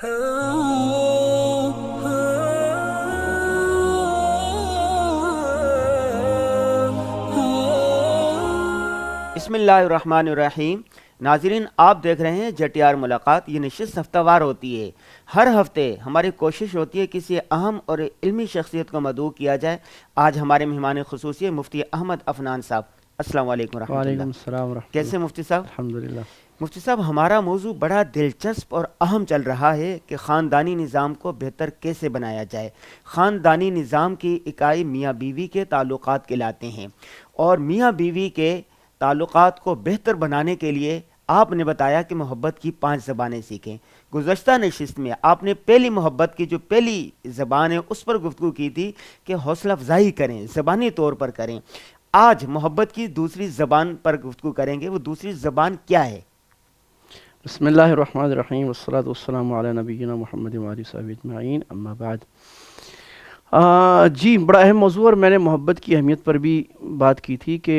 بسم اللہ الرحمن الرحیم۔ ناظرین، آپ دیکھ رہے ہیں جٹیار ملاقات۔ یہ نشست ہفتہ وار ہوتی ہے۔ ہر ہفتے ہماری کوشش ہوتی ہے کسی اہم اور علمی شخصیت کو مدعو کیا جائے۔ آج ہمارے مہمان خصوصی مفتی احمد عفنان صاحب۔ السلام علیکم ورحمۃ اللہ۔ وعلیکم السلام ورحمۃ اللہ۔ کیسے مفتی صاحب؟ الحمدللہ۔ مفتی صاحب، ہمارا موضوع بڑا دلچسپ اور اہم چل رہا ہے کہ خاندانی نظام کو بہتر کیسے بنایا جائے۔ خاندانی نظام کی اکائی میاں بیوی کے تعلقات کہلاتے ہیں، اور میاں بیوی کے تعلقات کو بہتر بنانے کے لیے آپ نے بتایا کہ محبت کی 5 زبانیں سیکھیں۔ گزشتہ نشست میں آپ نے پہلی محبت کی جو پہلی زبان ہے اس پر گفتگو کی تھی کہ حوصلہ افزائی کریں، زبانی طور پر کریں۔ آج محبت کی دوسری زبان پر گفتگو کریں گے۔ وہ دوسری زبان کیا ہے؟ بسم اللہ الرحمن الرحیم، والصلاۃ والسلام علی نبینا محمد وآلہ وصحبہ اجمعین، اما بعد۔ جی، بڑا اہم موضوع، اور میں نے محبت کی اہمیت پر بھی بات کی تھی کہ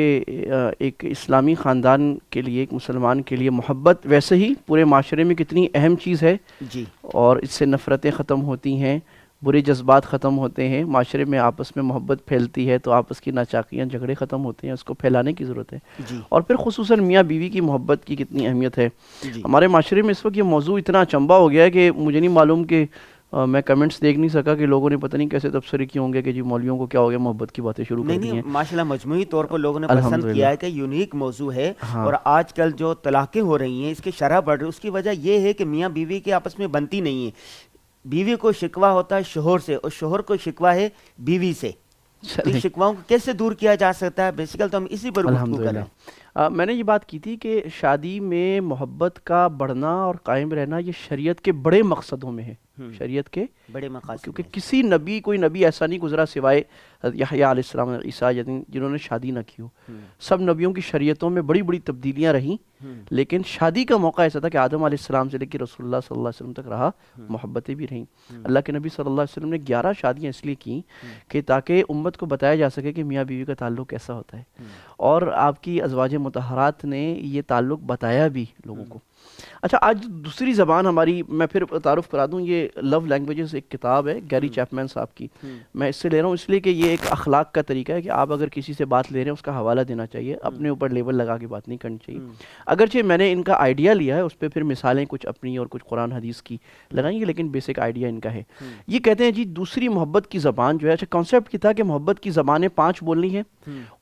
ایک اسلامی خاندان کے لیے، ایک مسلمان کے لیے محبت ویسے ہی پورے معاشرے میں کتنی اہم چیز ہے جی، اور اس سے نفرتیں ختم ہوتی ہیں، برے جذبات ختم ہوتے ہیں، معاشرے میں آپس میں محبت پھیلتی ہے تو آپس کی ناچاکیاں، جھگڑے ختم ہوتے ہیں، اس کو پھیلانے کی ضرورت ہے۔ جی، اور پھر خصوصاً میاں بیوی کی محبت کی کتنی اہمیت ہے۔ جی، ہمارے معاشرے میں اس وقت یہ موضوع اتنا اچنبا ہو گیا ہے کہ مجھے نہیں معلوم کہ میں کمنٹس دیکھ نہیں سکا کہ لوگوں نے پتہ نہیں کیسے تبصرے کیے ہوں گے کہ جی مولویوں کو کیا ہو گیا، محبت کی باتیں شروع کر دی ہیں۔ ماشاءاللہ مجموعی طور پر لوگوں نے پسند کیا ہے کہ یونیک موضوع ہے۔ اور آج کل جو طلاقیں ہو رہی ہیں، اس کی شرح بڑھ رہی ہے، اس کی وجہ یہ ہے کہ میاں بیوی کے آپس میں بنتی نہیں ہے۔ بیوی کو شکوہ ہوتا ہے شوہر سے، اور شوہر کو شکوہ ہے بیوی سے۔ ان شکواؤں کو کیسے دور کیا جا سکتا ہے؟ بیسیکل تو ہم اسی پر گفتگو کریں۔ میں نے یہ بات کی تھی کہ شادی میں محبت کا بڑھنا اور قائم رہنا یہ شریعت کے بڑے مقصدوں میں ہے، شریعت کے بڑے مقاصد، کیونکہ کسی نبی، کوئی نبی ایسا نہیں گزرا سوائے یحییٰ علیہ السلام، عیسیٰ، جنہوں نے شادی نہ کی ہو۔ سب نبیوں کی شریعتوں میں بڑی بڑی تبدیلیاں رہیں، لیکن شادی کا موقع ایسا تھا کہ آدم علیہ السلام سے لے کے رسول اللہ صلی اللہ علیہ وسلم تک رہا، محبتیں بھی رہیں۔ اللہ کے نبی صلی اللہ علیہ وسلم نے 11 شادیاں اس لیے کیں کہ تاکہ امت کو بتایا جا سکے کہ میاں بیوی کا تعلق کیسا ہوتا ہے، اور آپ کی ازواج مطہرات نے یہ تعلق بتایا بھی لوگوں کو۔ اچھا، آج دوسری زبان ہماری، میں پھر تعارف کرا دوں، یہ لو لینگویجز ایک کتاب ہے گیری چیپمین صاحب کی۔ میں اس سے لے رہا ہوں اس لیے کہ یہ ایک اخلاق کا طریقہ ہے کہ آپ اگر کسی سے بات لے رہے ہیں اس کا حوالہ دینا چاہیے، اپنے اوپر لیبل لگا کے بات نہیں کرنی چاہیے۔ اگرچہ میں نے ان کا آئیڈیا لیا ہے، اس پہ پھر مثالیں کچھ اپنی اور کچھ قرآن حدیث کی لگائیں گے، لیکن بیسک آئیڈیا ان کا ہے۔ یہ کہتے ہیں جی دوسری محبت کی زبان جو ہے، اچھا کانسیپٹ کی تھا کہ محبت کی زبانیں 5 بولنی ہیں،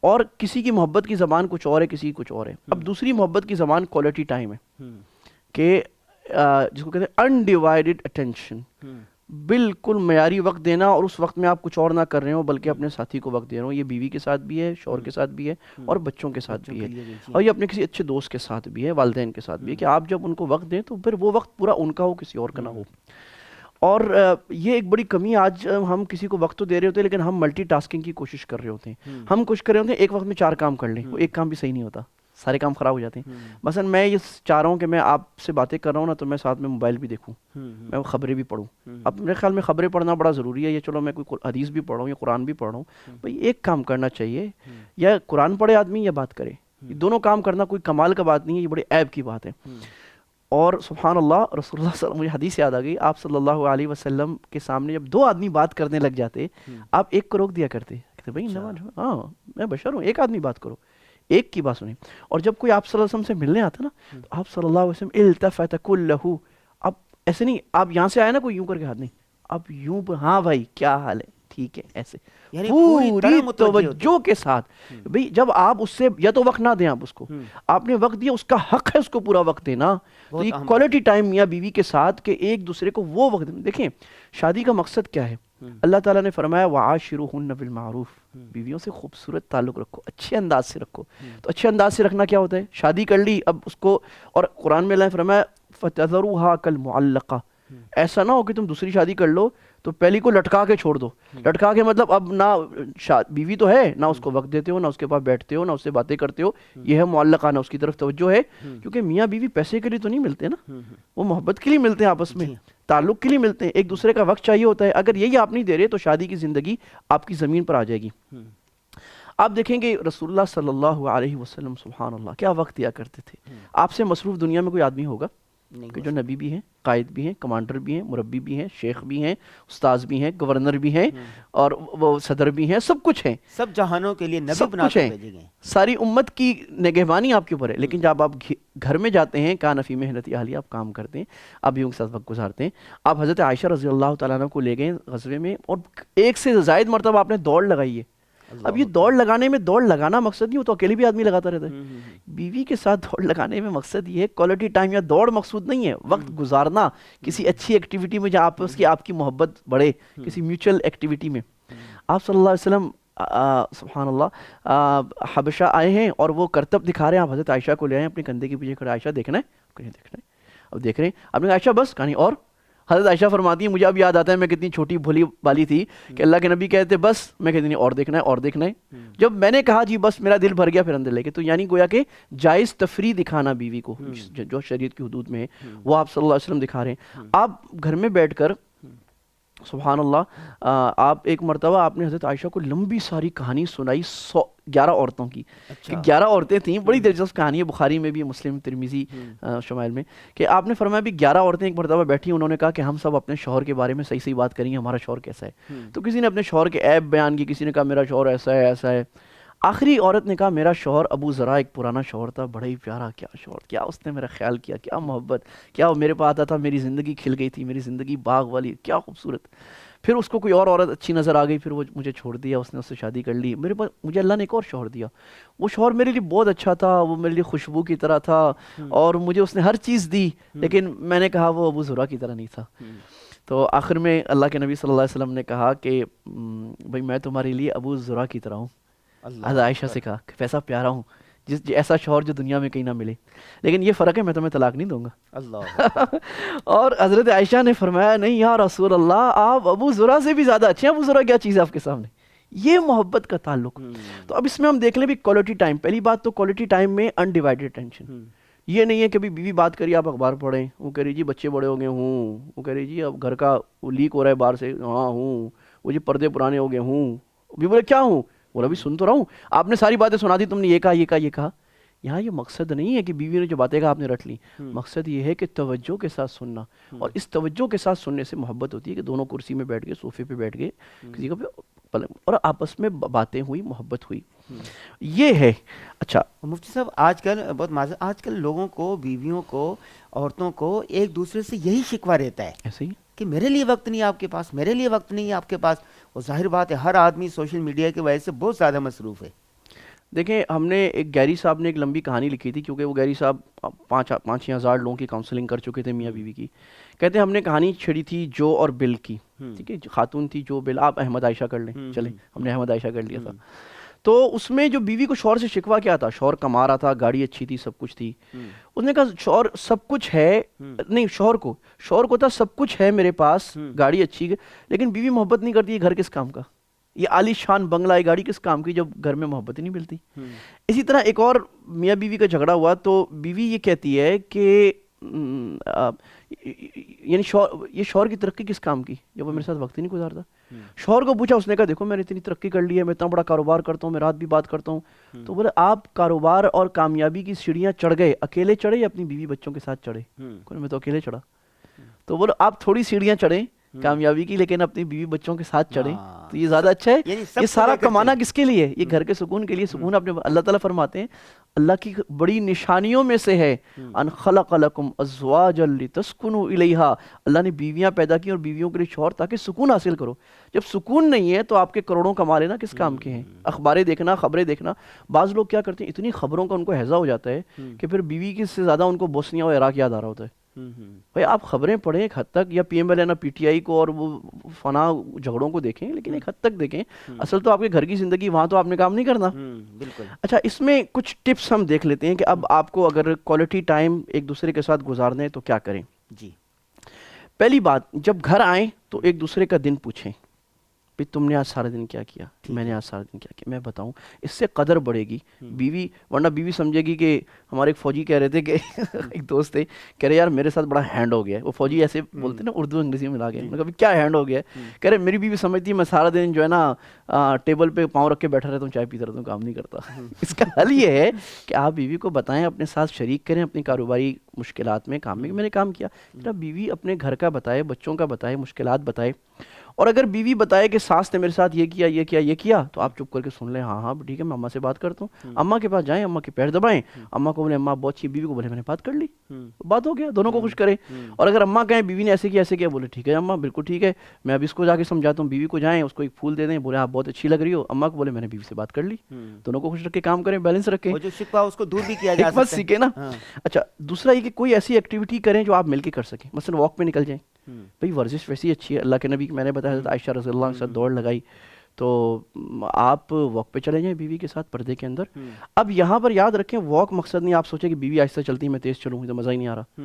اور کسی کی محبت کی زبان کچھ اور ہے، کسی کی کچھ اور ہے۔ اب دوسری محبت کی زبان کوالٹی ٹائم ہے، کہ جس کو کہتے ہیں انڈیوائیڈڈ اٹینشن، بالکل معیاری وقت دینا، اور اس وقت میں آپ کچھ اور نہ کر رہے ہو بلکہ اپنے ساتھی کو وقت دے رہے ہو۔ یہ بیوی کے ساتھ بھی ہے، شوہر کے ساتھ بھی ہے، اور بچوں کے ساتھ بھی ہے، اور یہ اپنے کسی اچھے دوست کے ساتھ بھی ہے، والدین کے ساتھ بھی ہے، کہ آپ جب ان کو وقت دیں تو پھر وہ وقت پورا ان کا ہو، کسی اور کا نہ ہو۔ اور یہ ایک بڑی کمی، آج ہم کسی کو وقت تو دے رہے ہوتے ہیں لیکن ہم ملٹی ٹاسکنگ کی کوشش کر رہے ہوتے ہیں۔ ہم کوشش کر رہے ہوتے ہیں ایک وقت میں 4 کام کر لیں، وہ ایک کام بھی صحیح نہیں ہوتا، سارے کام خراب ہو جاتے ہیں۔ مثلا میں یہ چاہ رہا ہوں کہ میں آپ سے باتیں کر رہا ہوں نا، تو میں ساتھ میں موبائل بھی دیکھوں، میں خبریں بھی پڑھوں۔ اب میرے خیال میں خبریں پڑھنا بڑا ضروری ہے، یہ چلو میں کوئی حدیث بھی پڑھ رہا ہوں یا قرآن بھی پڑھ رہا ہوں، بھائی ایک کام کرنا چاہیے، یا قرآن پڑھے آدمی یا بات کرے، یہ دونوں کام کرنا کوئی کمال کا بات نہیں ہے، یہ بڑے عیب کی بات ہے۔ اور سبحان اللہ، رسول اللہ صلی اللہ علیہ وسلم، مجھے حدیث یاد آ گئی، آپ صلی اللہ علیہ وسلم کے سامنے جب 2 آدمی بات کرنے لگ جاتے، آپ ایک کو روک دیا کرتے، کہتے بھائی ہاں میں بشر ہوں، ایک آدمی بات کرو، ایک کی بات سنیں۔ اور جب کوئی آپ صلی اللہ علیہ وسلم سے ملنے آتا نا، تو آپ صلی اللہ علیہ وسلم التفت کلہ، اب ایسے نہیں آپ یہاں سے آئے نا کوئی یوں کر کے ہاتھ نہیں، اب یوں، ہاں بھائی کیا حال ہے، ٹھیک ہے، ایسے پوری توجہ کے ساتھ۔ بھئی جب آپ اس سے یا تو وقت نہ دیں، آپ اس کو، آپ نے وقت دیا، اس کا حق ہے اس کو پورا وقت دینا۔ تو یہ کوالٹی ٹائم میاں بیوی کے ساتھ، کہ ایک دوسرے کو وہ وقت دیں۔ دیکھیں شادی کا مقصد کیا ہے، اللہ تعالیٰ نے فرمایا وَعَاشِرُوهُنَّ بِالْمَعْرُوفِ، بیویوں سے خوبصورت تعلق رکھو، اچھے انداز سے رکھو۔ تو اچھے انداز سے رکھنا کیا ہوتا ہے؟ شادی کر لی، اب اس کو، اور قرآن میں اللہ نے فرمایا فَتَذَرُوهَا كَالْمُعَلَّقَةِ، ایسا نہ ہو کہ تم دوسری شادی کر لو تو پہلی کو لٹکا کے چھوڑ دو۔ لٹکا کے مطلب اب نہ بیوی تو ہے، نہ اس کو وقت دیتے ہو، نہ اس کے پاس بیٹھتے ہو، نہ اس سے باتیں کرتے ہو، یہ ہے معلقہ، نہ اس کی طرف توجہ ہے۔ کیونکہ میاں بیوی پیسے کے لیے تو نہیں ملتے نا، وہ محبت کے لیے ملتے ہیں، آپس میں تعلق کے لیے ملتے ہیں، ایک دوسرے کا وقت چاہیے ہوتا ہے۔ اگر یہی آپ نہیں دے رہے تو شادی کی زندگی آپ کی زمین پر آ جائے گی۔ آپ دیکھیں گے رسول اللہ صلی اللہ علیہ وسلم سبحان اللہ کیا وقت دیا کرتے تھے۔ آپ سے مصروف دنیا میں کوئی آدمی ہوگا؟ کہ جو نبی بھی ہیں، قائد بھی ہیں، کمانڈر بھی ہیں، مربی بھی ہیں، شیخ بھی ہیں، استاذ بھی ہیں، گورنر بھی ہیں، اور وہ صدر بھی ہیں، سب کچھ ہیں، سب جہانوں کے لیے نبی سب بنا کچھ کر ہیں، بھیجے گئے. ساری امت کی نگہبانی آپ کے اوپر ہے. لیکن جب آپ گھر میں جاتے ہیں، کان فی محنت اہلیہ، آپ کام کرتے ہیں، آپ بیویوں کے ساتھ وقت گزارتے ہیں. آپ حضرت عائشہ رضی اللہ تعالیٰ عنہ کو لے گئے غزوے میں، اور 1 سے زائد مرتبہ آپ نے دوڑ لگائی ہے. اب یہ دوڑ لگانے میں، دوڑ لگانا مقصد نہیں، وہ تو اکیلے بھی آدمی لگاتا رہتا ہے. بیوی کے ساتھ دوڑ لگانے میں مقصد یہ ہے، کوالٹی ٹائم یا دوڑ مقصود نہیں ہے، وقت گزارنا کسی اچھی ایکٹیویٹی میں جہاں آپس کی آپ کی محبت بڑھے، کسی میوچل ایکٹیویٹی میں. آپ صلی اللہ علیہ وسلم سبحان اللہ حبشہ آئے ہیں، اور وہ کرتب دکھا رہے ہیں. آپ حضرت عائشہ کو لے آئے ہیں اپنے کندھے کے پیچھے کھڑے، عائشہ دیکھنا ہے، کہیں دیکھنا ہے. اب دیکھ رہے ہیں، آپ نے کہا عائشہ بس کہانی. اور حضرت عائشہ فرماتی ہیں مجھے اب یاد آتا ہے میں کتنی چھوٹی بھولی والی تھی کہ اللہ کے نبی کہتے بس، میں کہتی نہیں اور دیکھنا ہے اور دیکھنا ہے. جب میں نے کہا جی بس، میرا دل بھر گیا، پھر اندر لے کے. تو یعنی گویا کہ جائز تفریح دکھانا بیوی کو جو شریعت کی حدود میں ہے، وہ آپ صلی اللہ علیہ وسلم دکھا رہے ہیں. آپ گھر میں بیٹھ کر سبحان اللہ آپ ایک مرتبہ آپ نے حضرت عائشہ کو لمبی ساری کہانی سنائی 11 عورتوں کی. کہ 11 عورتیں تھیں، بڑی دلچسپ کہانی ہے، بخاری میں بھی، مسلم، ترمذی شمائل میں، کہ آپ نے فرمایا بھی 11 عورتیں ایک مرتبہ بیٹھی، انہوں نے کہا کہ ہم سب اپنے شوہر کے بارے میں صحیح صحیح بات کریں گے، ہمارا شوہر کیسا ہے. تو کسی نے اپنے شوہر کے عیب بیان کی، کسی نے کہا میرا شوہر ایسا ہے ایسا ہے. آخری عورت نے کہا میرا شوہر ابو ذرا ایک پرانا شوہر تھا، بڑا ہی پیارا، کیا شوہر، کیا اس نے میرا خیال کیا، کیا محبت، کیا وہ میرے پاس آتا تھا، میری زندگی کھل گئی تھی، میری زندگی باغ والی، کیا خوبصورت. پھر اس کو کوئی اور عورت اچھی نظر آ گئی، پھر وہ مجھے چھوڑ دیا، اس نے اس سے شادی کر لی. میرے پاس مجھے اللہ نے ایک اور شوہر دیا، وہ شوہر میرے لیے بہت اچھا تھا، وہ میرے لیے خوشبو کی طرح تھا، اور مجھے اس نے ہر چیز دی، لیکن میں نے کہا وہ ابو ذرا کی طرح نہیں تھا. تو آخر میں اللہ کے نبی صلی اللہ علیہ وسلم نے کہا کہ بھائی میں تمہارے لیے ابو ذرا کی طرح ہوں. حضرت عائشہ سے کہا کہ ایسا پیارا ہوں، ایسا شوہر جو دنیا میں کہیں نہ ملے، لیکن یہ فرق ہے میں تمہیں طلاق نہیں دوں گا. اللہ اور حضرت عائشہ نے فرمایا نہیں یا رسول اللہ، آپ ابو ذرا سے بھی زیادہ اچھے ہیں. ابو ذرا کیا چیز ہے آپ کے سامنے؟ یہ محبت کا تعلق. تو اب اس میں ہم دیکھ لیں بھی کوالٹی ٹائم. پہلی بات تو کوالٹی ٹائم میں انڈیوائیڈڈ اٹینشن. یہ نہیں ہے کہ بیوی بات کری آپ اخبار پڑھیں، وہ کہہ رہی جی بچے بڑے ہو گئے ہوں، وہ کہہ رہی جی اب گھر کا وہ لیک ہو رہا ہے باہر سے، ہاں ہوں، وہ جی پردے پرانے ہو گئے ہوں. بھی بولے کیا ہوں؟ بولا بھی سن تو رہا ہوں، آپ نے ساری باتیں سنا دی، تم نے یہ کہا یہ کہا یہ کہا. یہاں یہ مقصد نہیں ہے کہ بیوی نے جو باتیں کہا آپ نے رٹ لی. مقصد یہ ہے کہ توجہ کے ساتھ سننا، اور اس توجہ کے ساتھ سننے سے محبت ہوتی ہے کہ دونوں کرسی میں بیٹھ گئے، صوفے پہ بیٹھ گئے، کسی کا اور آپس میں باتیں ہوئی، محبت ہوئی. یہ ہے. اچھا مفتی صاحب آج کل بہت معذرت، آج کل لوگوں کو، بیویوں کو، عورتوں کو ایک دوسرے سے یہی شکوہ رہتا ہے ایسے ہی کہ میرے لیے وقت نہیں ہے آپ کے پاس، میرے لیے وقت نہیں ہے آپ کے پاس. وہ ظاہر بات ہے ہر آدمی سوشل میڈیا کی وجہ سے بہت زیادہ مصروف ہے. دیکھیں ہم نے ایک گیری صاحب نے ایک لمبی کہانی لکھی تھی، کیونکہ وہ گیری صاحب 5-6 ہزار لوگوں کی کاؤنسلنگ کر چکے تھے میاں بیوی کی. کہتے ہیں ہم نے کہانی چھڑی تھی جو اور بل کی. ٹھیک ہے، خاتون تھی جو بل، آپ احمد عائشہ کر لیں، چلیں ہم نے احمد عائشہ کر لیا تھا. تو اس میں جو بیوی کو شوہر سے شکوہ کیا تھا، شوہر کما رہا تھا، گاڑی اچھی تھی، سب کچھ تھی. اس نے کہا شوہر سب کچھ ہے، نہیں شوہر کو تھا سب کچھ ہے میرے پاس، گاڑی اچھی ہے، لیکن بیوی محبت نہیں کرتی. یہ گھر کس کام کا، یہ عالی شان بنگلہ، یہ گاڑی کس کام کی جب گھر میں محبت ہی نہیں ملتی. اسی طرح ایک اور میاں بیوی کا جھگڑا ہوا، تو بیوی یہ کہتی ہے کہ یعنی یہ شوہر کی ترقی کس کام کی جب وہ میرے ساتھ وقت ہی نہیں گزارتا. شوہر کو پوچھا، اس نے کہا دیکھو میں نے اتنی ترقی کر لی ہے، میں اتنا بڑا کاروبار کرتا ہوں، میں رات بھی بات کرتا ہوں. تو بولے آپ کاروبار اور کامیابی کی سیڑھیاں چڑھ گئے، اکیلے چڑھے یا اپنی بیوی بچوں کے ساتھ چڑھے؟ میں تو اکیلے چڑھا. تو بولے آپ تھوڑی سیڑھیاں چڑھیں کامیابی کی، لیکن اپنی بیوی بچوں کے ساتھ چڑھیں تو یہ زیادہ اچھا ہے. یہ سارا کمانا کس کے لیے؟ یہ گھر کے سکون کے لیے. سکون اپنے اللہ تعالیٰ فرماتے ہیں اللہ کی بڑی نشانیوں میں سے ہے ان خلق لکم ازواجا لتسکنوا الیہا، اللہ نے بیویاں پیدا کی اور بیویوں کے لیے شوہر تاکہ سکون حاصل کرو. جب سکون نہیں ہے تو آپ کے کروڑوں کما لینا کس کام کے ہیں؟ اخباریں دیکھنا، خبریں دیکھنا. بعض لوگ کیا کرتے ہیں اتنی خبروں کا ان کو ہیضہ ہو جاتا ہے کہ پھر بیوی کی سے زیادہ ان کو بوسنیا اور عراق یاد آ رہا ہوتا ہے. بھائی آپ خبریں پڑھیں ایک حد تک، یا P M L A P T I کو اور وہ فنا جھگڑوں کو دیکھیں، لیکن ایک حد تک دیکھیں. اصل تو آپ کے گھر کی زندگی، وہاں تو آپ نے کام نہیں کرنا. بالکل. اچھا اس میں کچھ ٹپس ہم دیکھ لیتے ہیں کہ اب آپ کو اگر کوالٹی ٹائم ایک دوسرے کے ساتھ گزارنا ہے تو کیا کریں. جی پہلی بات، جب گھر آئیں تو ایک دوسرے کا دن پوچھیں. بھی تم نے آج سارے دن کیا کیا، میں نے آج سارے دن کیا کیا، میں بتاؤں، اس سے قدر بڑھے گی بیوی. ورنہ بیوی سمجھے گی کہ ہمارے ایک فوجی کہہ رہے تھے کہ ایک دوست تھے کہہ رہے یار میرے ساتھ بڑا ہینڈ ہو گیا ہے. وہ فوجی ایسے بولتے ہیں نا اردو انگریزی میں ملا کے، میں کہا کیا ہینڈ ہو گیا ہے؟ کہہ رہے میری بیوی سمجھتی ہے میں سارا دن جو ہے نا ٹیبل پہ پاؤں رکھ کے بیٹھا رہتا ہوں، چائے پیتا رہتا ہوں، کام نہیں کرتا. اس کا حل یہ ہے کہ آپ بیوی کو بتائیں، اپنے ساتھ شریک کریں اپنی کاروباری مشکلات میں، کام میں کہ میں نے کام کیا. بیوی اپنے گھر کا بتائے، بچوں کا بتائے، مشکلات بتائے. اور اگر بیوی بتائے کہ ساس نے میرے ساتھ یہ کیا یہ کیا یہ کیا، تو آپ چپ کر کے سن لیں، ہاں ہاں ٹھیک ہے میں اماں سے بات کرتا ہوں. اماں کے پاس جائیں، اماں کے پیر دبائیں، اماں کو بولیں اماں بہت اچھی، بیوی کو بولے میں نے بات کر لی، بات ہو گیا، دونوں کو خوش کرے. اور اگر اماں کہیں بیوی نے ایسے کیا بولے ٹھیک ہے اماں بالکل ٹھیک ہے، میں اب اس کو جا کے سمجھاتا ہوں. بیوی کو جائیں اس کو ایک پھول دے دیں، بولے آپ بہت اچھی لگ رہی ہو، اماں کو بولے میں نے بیوی سے بات کر لی. دونوں کو خوش رکھ کے کام کریں، بیلنس رکھیں، جو شکوہ اس کو دور بھی کیا جا حکمت سکتا ہے. سیکھیں نا. اچھا دوسرا یہ کہ کوئی ایسی ایکٹیویٹی کریں جو آپ مل کے کر سکیں، مثلا واک پہ نکل جائیں. بھئی ورزش ویسی اچھی ہے، اللہ کے نبی میں نے بتایا حضرت عائشہ رضی اللہ عنہ کے ساتھ دوڑ لگائی، تو آپ واک پہ چلے جائیں بیوی کے ساتھ پردے کے اندر. اب یہاں پر یاد رکھیں واک مقصد نہیں آپ سوچیں کہ بیوی آہستہ چلتی ہے میں تیز چلوں گی تو مزہ ہی نہیں آ رہا.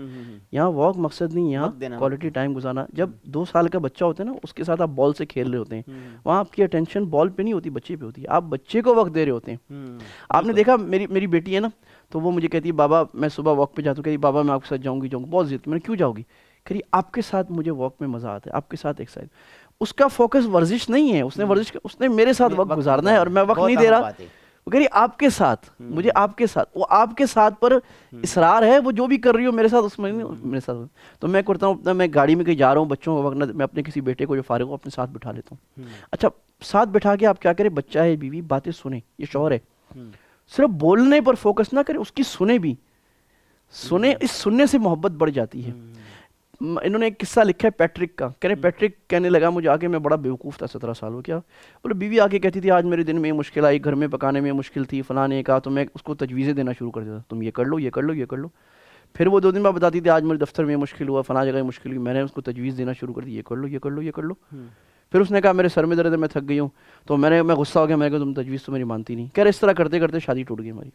یہاں واک مقصد نہیں، یہاں کوالٹی ٹائم گزارنا. جب 2 سال کا بچہ ہوتا ہے نا اس کے ساتھ آپ بال سے کھیل رہے ہوتے ہیں، وہاں آپ کی اٹینشن بال پہ نہیں ہوتی، بچے پہ ہوتی ہے، آپ بچے کو وقت دے رہے ہوتے ہیں. آپ نے دیکھا میری بیٹی ہے نا، تو وہ مجھے کہتی ہے بابا میں صبح واک پہ جاتا ہوں، کہتی بابا میں آپ کے ساتھ جاؤں گی بہت ضد. میں نے کیوں جاؤ گی؟ کہ آپ کے ساتھ مجھے واک میں مزہ آتا ہے، آپ کے ساتھ ایکسرسائز. اس کا فوکس ورزش نہیں ہے، اس نے میرے ساتھ وقت گزارنا ہے اور میں وقت نہیں دے رہا. وہ کہہ رہی آپ کے ساتھ، مجھے آپ کے ساتھ، وہ آپ کے ساتھ پر اصرار ہے، وہ جو بھی کر رہی ہو میرے ساتھ اس میں میرے ساتھ. تو میں کرتا ہوں میں گاڑی میں کہیں جا رہا ہوں بچوں کو وقت، میں اپنے کسی بیٹے کو جو فارغ ہو اپنے ساتھ بٹھا لیتا ہوں. اچھا ساتھ بٹھا کے آپ کیا کریں، بچہ ہے بیوی باتیں سنیں، یہ شوہر ہے، صرف بولنے پر فوکس نہ کریں، اس کی سنیں بھی، سنیں، اس سننے سے محبت بڑھ جاتی ہے. انہوں نے ایک قصہ لکھا ہے پیٹرک کا. کہہ رہے پیٹرک کہنے لگا مجھے آگے میں بڑا بیوقوف تھا 17 سال ہو کیا، بولے بیوی آگے کہتی تھی آج میرے دن میں یہ مشکل آئی، گھر میں پکانے میں مشکل تھی، فلاں نے کہا، تو میں اس کو تجویزیں دینا شروع کر دیتا، تم یہ کر لو یہ کر لو یہ کر لو. پھر وہ 2 دن بعد بتاتی تھی آج میرے دفتر میں مشکل ہوا، فلاں جگہ مشکل ہوئی، میں نے اس کو تجویز دینا شروع کر دی، یہ کر لو یہ کر لو یہ کر لو. پھر اس نے کہا میرے سر میں درد ہے میں تھک گئی ہوں، تو میں غصہ ہو گیا، میں نے کہا تم تجویز تو میری مانتی نہیں. کہہ رہے اس طرح کرتے کرتے شادی ٹوٹ گئی ہماری.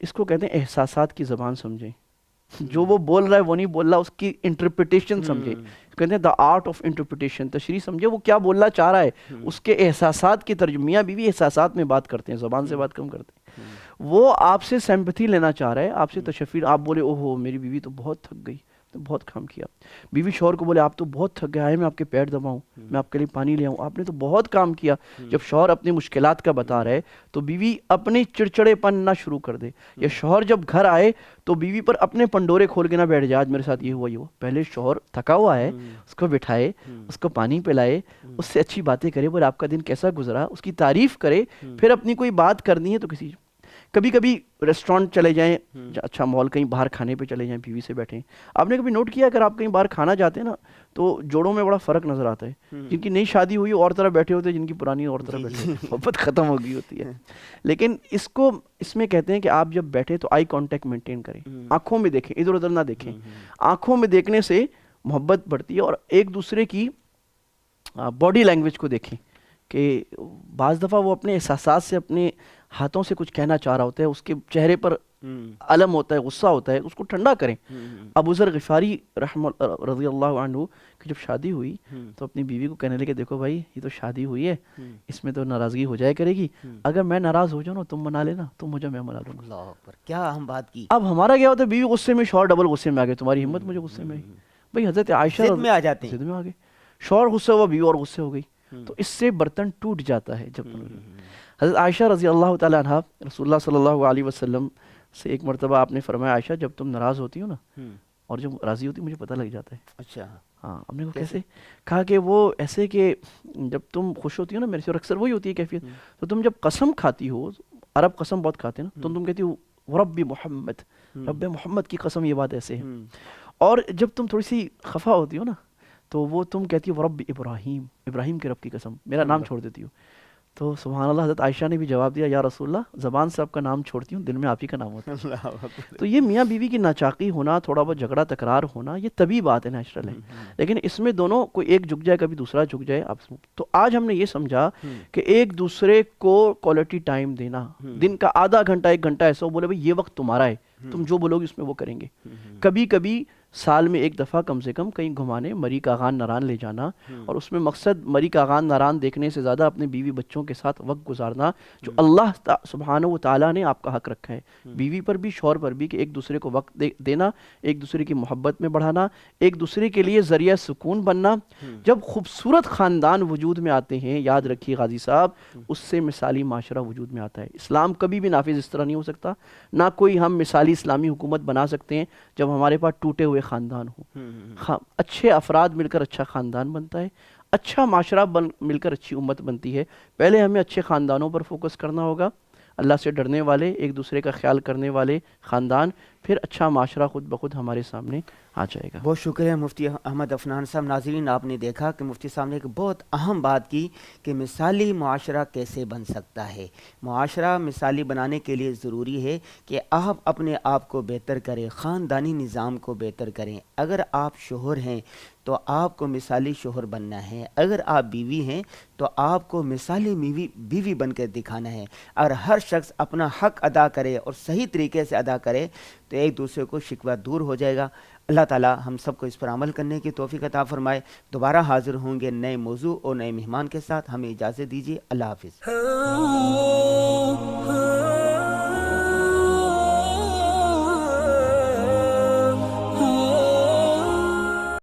اس کو کہتے ہیں احساسات کی زبان سمجھیں. جو وہ بول رہا ہے وہ نہیں بول رہا، اس کی انٹرپریٹیشن سمجھیں. کہتے ہیں دا آرٹ آف انٹرپریٹیشن، تشریح سمجھے وہ کیا بولنا چاہ رہا ہے، اس کے احساسات کی ترجمہ. میاں بیوی احساسات میں بات کرتے ہیں، زبان سے بات کم کرتے ہیں. وہ آپ سے سمپتھی لینا چاہ رہا ہے، آپ سے تشفیر. آپ بولے اوہو میری بیوی تو بہت تھک گئی، تو بہت کام کیا. بیوی شوہر کو بولے آپ تو بہت تھک گئے، میں آپ کے پیر دباؤں، میں آپ کے لیے پانی لے آؤں، آپ نے تو بہت کام کیا. جب شوہر اپنی مشکلات کا بتا رہے تو بیوی اپنی چڑچڑے پن نہ شروع کر دے. یا شوہر جب گھر آئے تو بیوی پر اپنے پنڈورے کھول کے نہ بیٹھ جائے آج میرے ساتھ یہ ہوا یہ ہوا. پہلے شوہر تھکا ہوا ہے اس کو بٹھائے، اس کو پانی پلائے، اس سے اچھی باتیں کرے، بولے آپ کا دن کیسا گزرا، اس کی تعریف کرے. پھر اپنی کوئی بات کرنی ہے تو کبھی کبھی ریسٹورینٹ چلے جائیں، اچھا مال کہیں باہر کھانے پہ چلے جائیں، بیوی سے بیٹھیں. آپ نے کبھی نوٹ کیا اگر آپ کہیں باہر کھانا جاتے ہیں نا تو جوڑوں میں بڑا فرق نظر آتا ہے. جن کی نئی شادی ہوئی اور طرح بیٹھے ہوتے ہیں، جن کی پرانی اور طرح بیٹھے ہوتے ہیں، محبت ختم ہو گئی ہوتی ہے. لیکن اس میں کہتے ہیں کہ آپ جب بیٹھے تو آئی کانٹیکٹ مینٹین کریں، آنکھوں میں دیکھیں، ادھر ادھر نہ دیکھیں. آنکھوں میں دیکھنے سے محبت بڑھتی ہے. اور ایک دوسرے کی باڈی لینگویج کو دیکھیں کہ بعض دفعہ وہ اپنے احساسات سے اپنے ہاتھوں سے کچھ کہنا چاہ رہا ہوتا ہے، اس کے چہرے پر علم ہوتا ہے، غصہ ہوتا ہے، اس کو ٹھنڈا کریں. ابو ذر غفاری رضی اللہ عنہ کی جب شادی ہوئی تو اپنی بیوی کو کہنے لگے دیکھو بھائی یہ تو شادی ہوئی ہے، اس میں تو ناراضگی ہو جائے کرے گی، اگر میں ناراض ہو جاؤں نا تم منا لینا، تم مجھے میں منا لوں گا. اللہ اکبر، کیا اہم بات کی. اب ہمارا کیا ہوتا ہے بیوی غصے میں، شوہر ڈبل غصے میں آ گئے، تمہاری ہمت مجھے غصے میں آئی. بھائی حضرت عائشہ ضد میں آ جاتے ہیں، ضد میں آ گئے، شوہر غصہ ہوا بیوی اور غصے ہو گئی، تو اس سے برتن ٹوٹ جاتا ہے. جب حضرت عائشہ رضی اللہ تعالی عنہ رسول اللہ صلی اللہ علیہ وسلم سے ایک مرتبہ آپ نے فرمایا عائشہ جب تم ناراض ہوتی ہو نا اور جب راضی ہوتی مجھے پتہ لگ جاتا ہے. اچھا ہاں ہم نے کیسے کہا کہ وہ ایسے کہ جب تم خوش ہوتی ہو نا میرے سے، اور اکثر وہی ہوتی ہے کیفیت، تو تم جب قسم کھاتی ہو، عرب قسم بہت کھاتے ہیں نا، تو تم کہتی ہو ورب محمد، رب محمد کی قسم یہ بات ایسے ہے. اور جب تم تھوڑی سی خفا ہوتی ہو نا تو وہ تم کہتی ہو ورب ابراہیم، ابراہیم کے رب کی قسم، میرا نام چھوڑ دیتی ہو. تو سبحان اللہ حضرت عائشہ نے بھی جواب دیا یا رسول اللہ زبان سے آپ کا نام چھوڑتی ہوں، دل میں آپ ہی کا نام ہوتا ہے. تو یہ میاں بیوی کی ناچاقی ہونا، تھوڑا بہت جھگڑا تکرار ہونا، یہ طبیعی بات ہے، نیچرل ہے. لیکن اس میں دونوں کوئی ایک جھک جائے کبھی دوسرا جھک جائے آپس میں. تو آج ہم نے یہ سمجھا کہ ایک دوسرے کو کوالٹی ٹائم دینا، دن کا آدھا گھنٹہ 1 گھنٹہ ایسا ہو بولے بھائی یہ وقت تمہارا ہے، تم جو بولو گے اس میں وہ کریں گے. کبھی کبھی سال میں ایک دفعہ کم سے کم کہیں گھمانے، مری کاغان نران لے جانا، اور اس میں مقصد مری کاغان نران دیکھنے سے زیادہ اپنے بیوی بچوں کے ساتھ وقت گزارنا جو اللہ سبحانہ و تعالیٰ نے آپ کا حق رکھا ہے، بیوی پر بھی شوہر پر بھی، کہ ایک دوسرے کو وقت دینا، ایک دوسرے کی محبت میں بڑھانا، ایک دوسرے کے لیے ذریعہ سکون بننا۔ جب خوبصورت خاندان وجود میں آتے ہیں، یاد رکھیے غازی صاحب، اس سے مثالی معاشرہ وجود میں آتا ہے۔ اسلام کبھی بھی نافذ اس طرح نہیں ہو سکتا، نہ کوئی ہم مثالی اسلامی حکومت بنا سکتے ہیں جب ہمارے پاس ٹوٹے ہوئے خاندان ہوں۔ اچھے افراد مل کر اچھا خاندان بنتا ہے، اچھا معاشرہ مل کر اچھی امت بنتی ہے۔ پہلے ہمیں اچھے خاندانوں پر فوکس کرنا ہوگا، اللہ سے ڈرنے والے، ایک دوسرے کا خیال کرنے والے خاندان، پھر اچھا معاشرہ خود بخود ہمارے سامنے آ جائے گا۔ بہت شکریہ مفتی احمد عفنان صاحب۔ ناظرین، آپ نے دیکھا کہ مفتی صاحب نے ایک بہت اہم بات کی کہ مثالی معاشرہ کیسے بن سکتا ہے۔ معاشرہ مثالی بنانے کے لیے ضروری ہے کہ آپ اپنے آپ کو بہتر کریں، خاندانی نظام کو بہتر کریں۔ اگر آپ شوہر ہیں تو آپ کو مثالی شوہر بننا ہے، اگر آپ بیوی ہیں تو آپ کو مثالی بیوی بن کر دکھانا ہے۔ اور ہر شخص اپنا حق ادا کرے اور صحیح طریقے سے ادا کرے تو ایک دوسرے کو شکوہ دور ہو جائے گا۔ اللہ تعالی ہم سب کو اس پر عمل کرنے کی توفیق عطا فرمائے۔ دوبارہ حاضر ہوں گے نئے موضوع اور نئے مہمان کے ساتھ، ہمیں اجازت دیجیے، اللہ حافظ۔